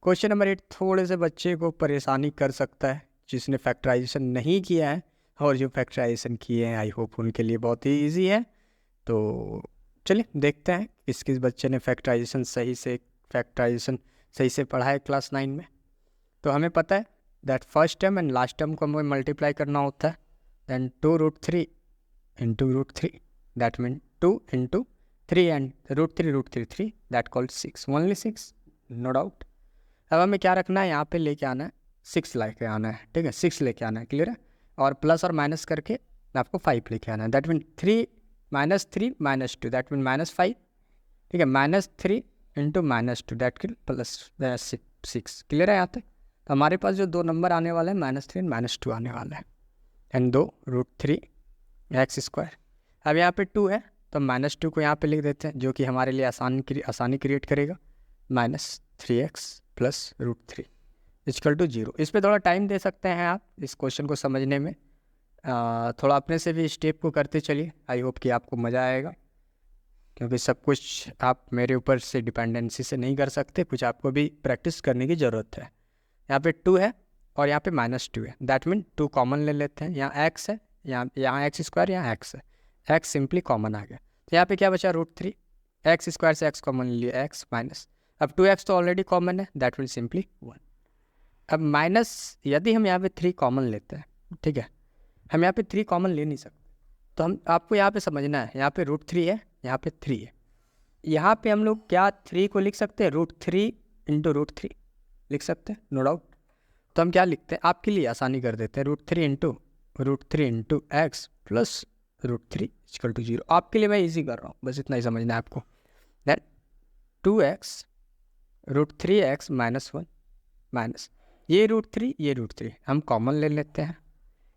Question number 8 थोड़े से बच्चे को परेशानी कर सकता है जिसने फैक्टराइजेशन नहीं किया है, और जो फैक्टराइजेशन किए हैं आई होप उनके लिए बहुत ही ईजी है। तो चलिए देखते हैं किस किस बच्चे ने फैक्टराइजेशन सही से पढ़ा है क्लास 9 में। तो हमें पता है that first term and last term को हमें मल्टीप्लाई करना होता है, then 2√3 into √3, that mean 2 into 3 and √3 3, that called 6, only 6, no doubt. अब हमें क्या रखना है, यहाँ पे लेके आना है 6 लेके आना है, ठीक है, 6 लेके आना है, क्लियर है। और प्लस और माइनस करके आपको 5 लेके आना है, दैट मीन 3 -3 -2, दैट मीन -5, ठीक है, -3 into -2, that kill plus 6, clear है यहाँ तक। तो हमारे पास जो दो नंबर आने वाले हैं -3 -2 आने वाला है, एंड 2√3x²। अब यहाँ पे 2 है तो -2 को यहाँ पे लिख देते हैं, जो कि हमारे लिए आसानी क्रिएट करेगा, -3x + √3 = 0। इस पर थोड़ा टाइम दे सकते हैं आप इस क्वेश्चन को समझने में, थोड़ा अपने से भी स्टेप को करते चलिए, आई होप कि आपको मज़ा आएगा, क्योंकि सब कुछ आप मेरे ऊपर से डिपेंडेंसी से नहीं कर सकते, कुछ आपको भी प्रैक्टिस करने की ज़रूरत है। यहाँ पे 2 है और यहाँ पे -2 है, दैट मीन 2 कॉमन ले लेते हैं, यहाँ x है, यहाँ x², यहाँ x है, x सिंपली कॉमन आ गया। तो यहाँ पे क्या बचा, √3, x² से x कॉमन ले लिया, x माइनस, अब 2x तो ऑलरेडी कॉमन है, दैट विल सिंपली 1। अब माइनस, यदि हम यहाँ पे 3 कॉमन लेते हैं, ठीक है, हम यहाँ पे 3 कॉमन ले नहीं सकते, तो हम आपको यहाँ पे समझना है, यहाँ पे √3 है, यहाँ पे 3 है, यहाँ पे हम लोग क्या 3 को लिख सकते हैं, √3 इंटू √3 लिख सकते हैं, नो डाउट। तो हम क्या लिखते हैं, आपके लिए आसानी कर देते हैं, √3 इंटू x प्लस √3 = 0। आपके लिए मैं इजी कर रहा हूँ, बस इतना ही समझना है आपको। दैन 2x √3x -1 माइनस ये √3 हम कॉमन ले लेते हैं,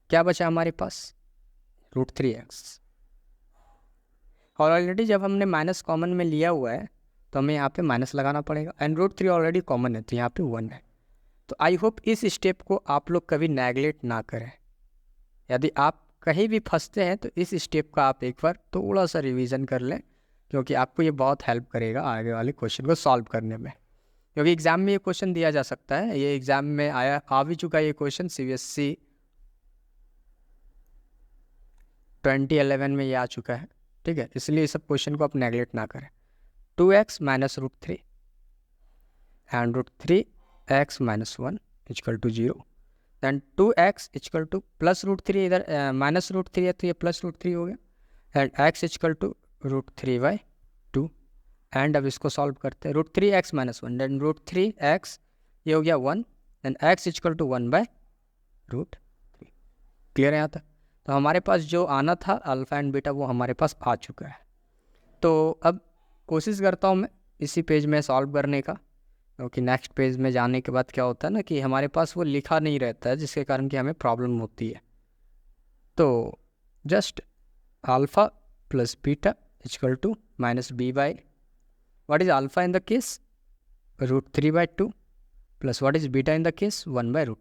क्या बचा हमारे पास, √3x। और ऑलरेडी जब हमने माइनस कॉमन में लिया हुआ है तो हमें यहाँ पे माइनस लगाना पड़ेगा, एंड √3 ऑलरेडी कॉमन है तो यहाँ पे 1 है। तो आई होप इस स्टेप को आप लोग कभी नेगलेक्ट ना करें, यदि आप कहीं भी फंसते हैं तो इस स्टेप का आप एक बार थोड़ा सा रिवीजन कर लें, क्योंकि आपको ये बहुत हेल्प करेगा आगे वाले क्वेश्चन को सॉल्व करने में, क्योंकि एग्ज़ाम में ये क्वेश्चन दिया जा सकता है, ये एग्ज़ाम में आ भी चुका है ये क्वेश्चन, CBSE 2011 में ये आ चुका है, ठीक है, इसलिए इस सब क्वेश्चन को आप नेगलेक्ट ना करें। 2x - √3 and √3x -1 = 0, then 2x = plus √3, इधर माइनस √3 है तो ये प्लस √3 हो गया, एंड x = √3/2, एंड अब इसको सॉल्व करते हैं, √3x -1, देन √3x ये हो गया 1, देन x = 1/√3, क्लियर है यहाँ तक। तो हमारे पास जो आना था अल्फ़ा एंड बीटा वो हमारे पास आ चुका है। तो अब कोशिश करता हूँ मैं इसी पेज में सॉल्व करने का, क्योंकि नेक्स्ट पेज में जाने के बाद क्या होता है ना कि हमारे पास वो लिखा नहीं रहता है, जिसके कारण कि हमें प्रॉब्लम होती है। तो just alpha plus beta = -b/, what is alpha in the case, √3/2, plus what is beta in the case, 1/√3,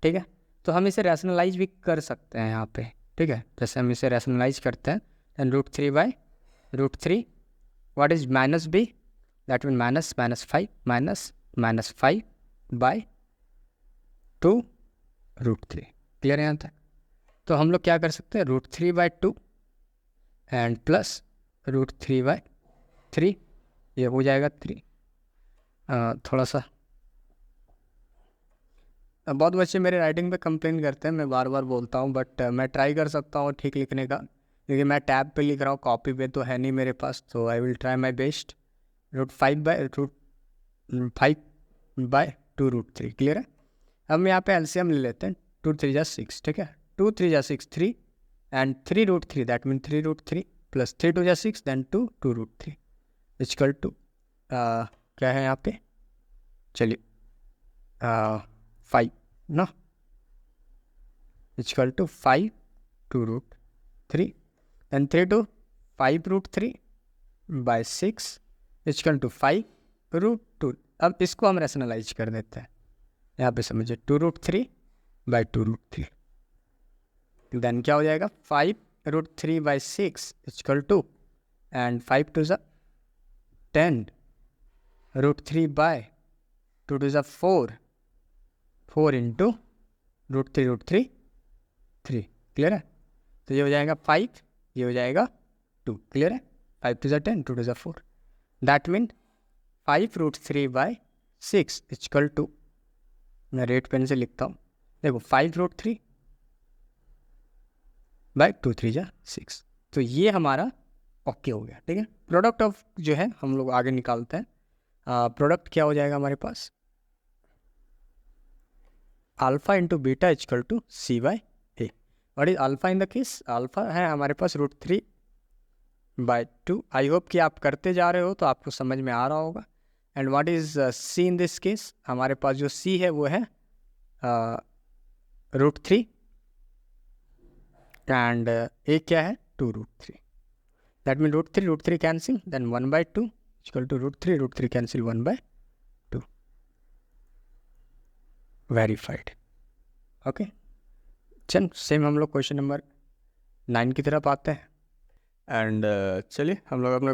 ठीक है। तो हम इसे रैशनलाइज भी कर सकते हैं यहाँ पे, ठीक है, जैसे हम इसे रैशनलाइज करते हैं, and √3/√3, what is -b, that mean -5 -5/2√3, clear है यहाँ तक। तो हम लोग क्या कर सकते हैं, √3/2 एंड प्लस √3/3, ये हो जाएगा 3। थोड़ा सा बहुत बच्चे मेरे राइटिंग पे कंप्लेन करते हैं, मैं बार बार बोलता हूँ, बट मैं ट्राई कर सकता हूँ ठीक लिखने का, क्योंकि मैं टैब पे लिख रहा हूँ, कॉपी पे तो है नहीं मेरे पास, तो I will try my best. √5/2√3, clear है। अब हम यहाँ पे एलसीएम ले लेते हैं, 2 3 जा 6, ठीक है, 2 3 जा 6 3, एंड 3√3, दैट मीन 3√3 प्लस 3 2 जा 6, देन 2√3 = क्या है यहाँ पे, चलिए 5 ना, = 5 2√3, एंड 3 2 5√3/6 = 5√2। अब इसको हम रैशनलाइज कर देते हैं, यहाँ पे समझिए 2√3/2√3, देन क्या हो जाएगा, 5√3/6 = एंड 5 2 10 √3/2 2 टू ज़ा 4, 4 इंटू रूट थ्री 3, क्लियर है। तो ये हो जाएगा 5, ये हो जाएगा 2, क्लियर है। 5 टू ज़ा 10, 2 टू ज़ा 4, दैट मीन 5√3/6 इक्वल टू, मैं रेड पेन से लिखता हूँ, देखो 5√3/2 3 जा 6। तो ये हमारा ओके हो गया, ठीक है। प्रोडक्ट ऑफ जो है हम लोग आगे निकालते हैं। प्रोडक्ट क्या हो जाएगा हमारे पास, alpha into beta equal to C/A। What is alpha in the case, alpha है हमारे पास √3/2। आई होप कि आप करते जा रहे हो तो आपको समझ में आ रहा होगा। And what is C in this case, हमारे पास जो C है वो है √3 एंड A क्या है 2√3। That mean √3 cancel, then 1/2 equal to √3 cancel 1/2, verified. Okay, चल सेम हम लोग क्वेश्चन नंबर 9 की तरफ आते हैं। एंड चलिए हम लोग अपना